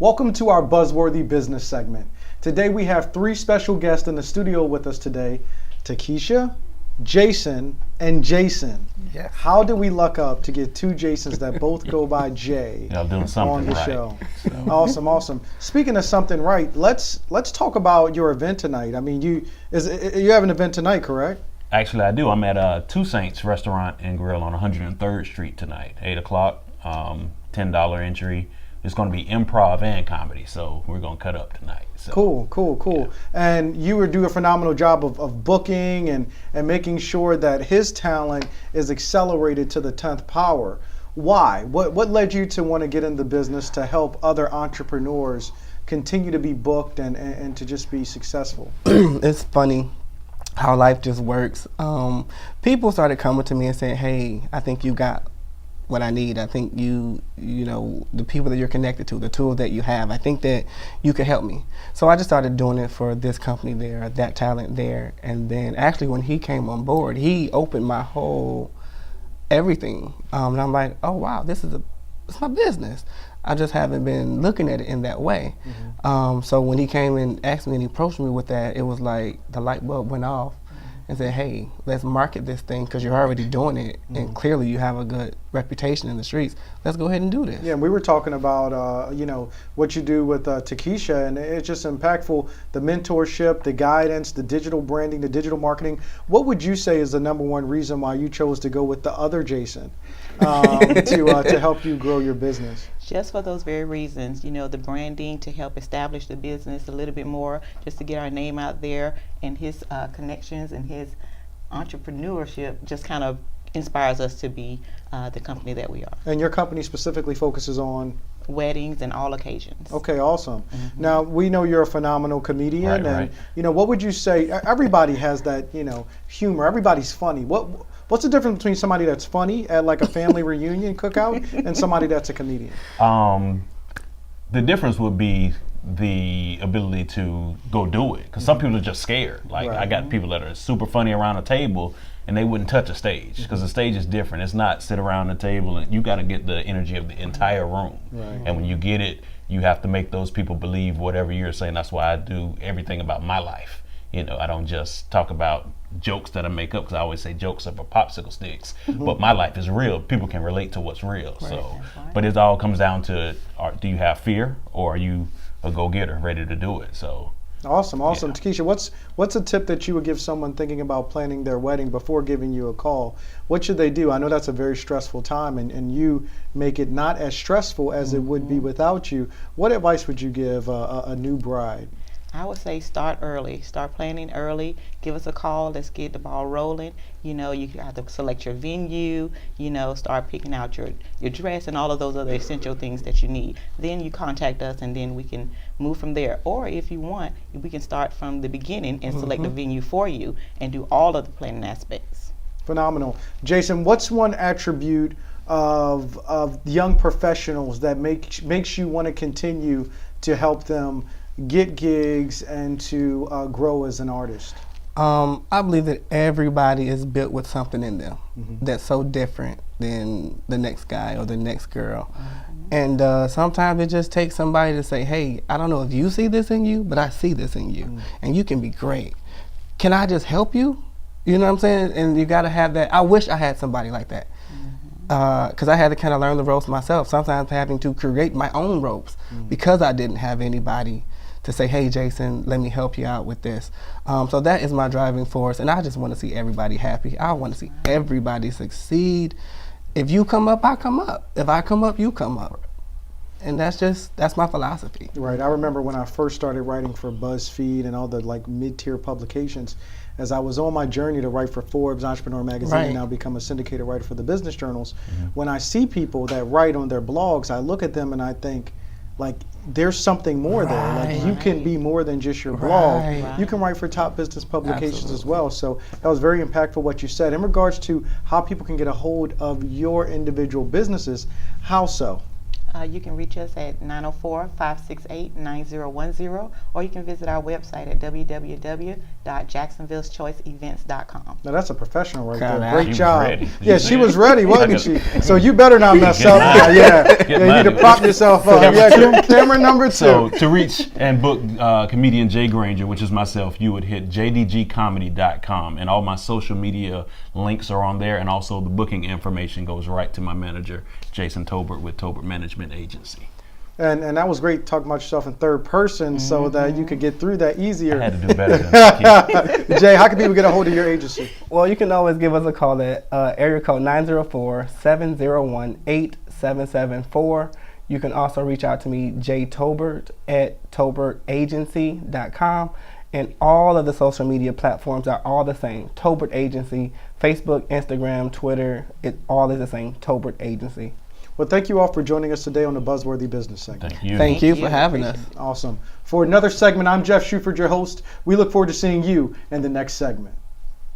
Welcome to our Buzzworthy Business segment. Today we have three special guests in the studio with us today, Takisha, Jason, and Jason. Yes. How did we luck up to get two Jasons that both go by Jay doing something on the right. show? So. Awesome. Speaking of something right, let's talk about your event tonight. I mean, you have an event tonight, correct? Actually, I do. I'm at Two Saints Restaurant and Grill on 103rd Street tonight, 8 o'clock, $10 entry. It's going to be improv and comedy, so we're going to cut up tonight. So. Cool. Yeah. And you do a phenomenal job of booking and making sure that his talent is accelerated to the 10th power. Why? What led you to want to get in the business to help other entrepreneurs continue to be booked and to just be successful? It's funny how life just works. People started coming to me and saying, hey, I think you got what I need. I think you know, the people that you're connected to, the tools that you have, I think that you could help me. So I just started doing it for this company there, that talent there. And then actually when he came on board, he opened my whole everything. And I'm like, oh wow, it's my business. I just haven't been looking at it in that way. Mm-hmm. So when he came and asked me and he approached me with that, it was like the light bulb went off. And said, hey, let's market this thing because you're already doing it, and clearly you have a good reputation in the streets. Let's go ahead and do this. Yeah, we were talking about what you do with Takisha, and it's just impactful. The mentorship, the guidance, the digital branding, the digital marketing. What would you say is the number one reason why you chose to go with the other Jason to help you grow your business? Just for those very reasons, the branding to help establish the business a little bit more, just to get our name out there, and his connections and his entrepreneurship just kind of inspires us to be the company that we are. And your company specifically focuses on? Weddings and all occasions. Okay, awesome. Mm-hmm. Now, we know you're a phenomenal comedian, right. What would you say, everybody has that, humor, everybody's funny. What's the difference between somebody that's funny at like a family reunion cookout and somebody that's a comedian? The difference would be the ability to go do it, because some people are just scared. Like I got people that are super funny around a table and they wouldn't touch a stage because the stage is different. It's not sit around the table, and you got to get the energy of the entire room. Right. And when you get it, you have to make those people believe whatever you're saying. That's why I do everything about my life. I don't just talk about jokes that I make up, because I always say jokes are for popsicle sticks. But my life is real. People can relate to what's real. Right. So, but it all comes down to, do you have fear, or are you a go-getter ready to do it? So. Awesome. Yeah. Takisha, what's a tip that you would give someone thinking about planning their wedding before giving you a call? What should they do? I know that's a very stressful time, and you make it not as stressful as it would be without you. What advice would you give a new bride? I would say start early. Start planning early. Give us a call. Let's get the ball rolling. You have to select your venue. Start picking out your dress and all of those other essential things that you need. Then you contact us, and then we can move from there. Or if you want, we can start from the beginning and select a venue for you and do all of the planning aspects. Phenomenal. Jason, what's one attribute of young professionals that makes you want to continue to help them get gigs and to grow as an artist? I believe that everybody is built with something in them that's so different than the next guy or the next girl. And sometimes it just takes somebody to say, hey, I don't know if you see this in you, but I see this in you, and you can be great. Can I just help you? You know what I'm saying? And you got to have that. I wish I had somebody like that, because I had to kind of learn the ropes myself, sometimes having to create my own ropes because I didn't have anybody to say, hey, Jason, let me help you out with this. So that is my driving force, and I just want to see everybody happy. I want to see everybody succeed. If you come up, I come up. If I come up, you come up. And that's my philosophy. Right. I remember when I first started writing for BuzzFeed and all the mid-tier publications, as I was on my journey to write for Forbes, Entrepreneur Magazine, and now become a syndicated writer for the business journals. When I see people that write on their blogs, I look at them and I think, there's something more there. You can be more than just your blog. You can write for top business publications as well. So that was very impactful what you said. In regards to how people can get a hold of your individual businesses, how so? You can reach us at 904-568-9010, or you can visit our website at www.jacksonvilleschoiceevents.com. Now that's a professional right Kinda. there. Great She was job. ready. Yeah, she was ready, wasn't she? Get So you better not mess up. mine. Yeah, Get you need to mine. prop yourself up. Yeah, camera number 2. So to reach and book comedian Jay Granger, which is myself, you would hit jdgcomedy.com, and all my social media links are on there, and also the booking information goes right to my manager, Jason Tolbert with Tolbert Management Agency. And that was great talking about yourself in third person so that you could get through that easier. I had to do better than Takis. Jay, how can people get a hold of your agency? Well, you can always give us a call at area code 904-701-8774. You can also reach out to me, Jay Tolbert, at tolbertagency.com. And all of the social media platforms are all the same. Tolbert Agency, Facebook, Instagram, Twitter, it all is the same, Tolbert Agency. Well, thank you all for joining us today on the Buzzworthy Business segment. Thank you. Thank you for having us. Awesome. For another segment, I'm Jeff Shuford, your host. We look forward to seeing you in the next segment.